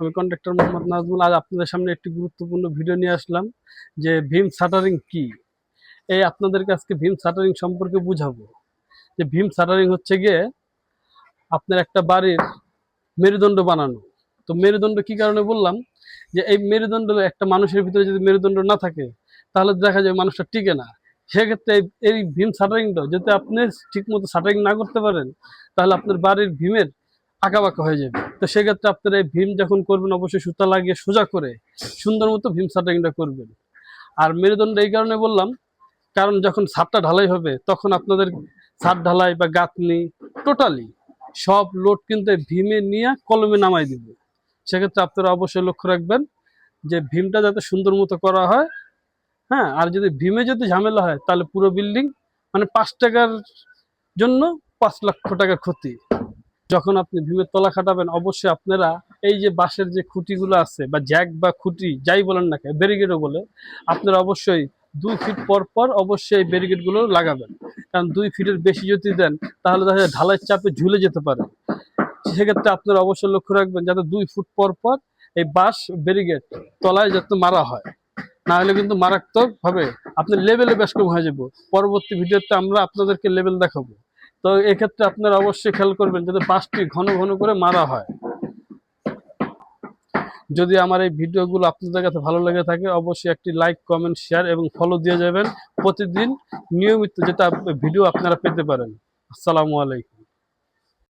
আমি কন্ট্রাক্টর মোহাম্মদ নাজমুল। আজ আপনাদের সামনে একটি গুরুত্বপূর্ণ ভিডিও নিয়ে আসলাম যে ভীম শাটারিং কি। এই আপনাদেরকে আজকে ভীম শাটারিং সম্পর্কে বুঝাবো। যে ভীম শাটারিং হচ্ছে গিয়ে আপনার একটা বাড়ির মেরুদণ্ড বানানো। তো মেরুদণ্ড কি কারণে বললাম, যে এই মেরুদণ্ড একটা মানুষের ভিতরে যদি মেরুদণ্ড না থাকে তাহলে দেখা যায় মানুষটা টিকে না। সেক্ষেত্রে এই ভীম শাটারিংটা যদি আপনি ঠিক মতো শাটারিং না করতে পারেন তাহলে আপনার বাড়ির ভীমের আঁকাবাঁকা হয়ে যাবে। তো সেক্ষেত্রে আপনার এই ভীম যখন করবেন অবশ্যই সুতা লাগিয়ে সোজা করে সুন্দর মতো ভীম শাটারিংটা করবেন। আর মেরুদণ্ড এই কারণে বললাম, কারণ যখন ছাদটা ঢালাই হবে তখন আপনাদের ছাদ ঢালাই বা গাঁথনি টোটালি সব লোড কিন্তু ভীমে নিয়ে কলমে নামাই দিবে। সেক্ষেত্রে আপনারা অবশ্যই লক্ষ্য রাখবেন যে ভীমটা যাতে সুন্দর মতো করা হয়। হ্যাঁ, আর যদি ভীমে যদি ঝামেলা হয় তাহলে পুরো বিল্ডিং মানে 5 টাকার জন্য 5 লক্ষ টাকার ক্ষতি। যখন আপনি ভীমের তলা খাটাবেন অবশ্যই আপনারা এই যে বাঁশের যে খুঁটিগুলো আছে বা জ্যাক বা খুঁটি যাই বলেন না কেন, ব্যারিকেডও বলে, আপনারা অবশ্যই 2 ফিট পর পর অবশ্যই এই ব্যারিকেডগুলো লাগাবেন। কারণ 2 ফিটের বেশি যদি দেন তাহলে দেখা যায় ঢালাইয়ের চাপে ঝুলে যেতে পারে। সেক্ষেত্রে আপনারা অবশ্যই লক্ষ্য রাখবেন যাতে 2 ফুট পর পর এই বাঁশ ব্যারিকেড তলায় যাতে মারা হয়, না হলে কিন্তু মারাত্মক ভাবে আপনার লেভেলে বেশ কম হয়ে যাবে। পরবর্তী ভিডিওতে আমরা আপনাদেরকে লেভেল দেখাবো। তো এক্ষেত্রে আপনারা অবশ্যই খেয়াল করবেন যাতে বাঁশটি ঘন ঘন করে মারা হয়। যদি আমার এই ভিডিওগুলো আপনাদের কাছে ভালো লেগে থাকে অবশ্যই একটি লাইক, কমেন্ট, শেয়ার এবং ফলো দিয়ে যাবেন প্রতিদিন নিয়মিত, যেটা ভিডিও আপনারা পেতে পারেন। আসসালামু আলাইকুম।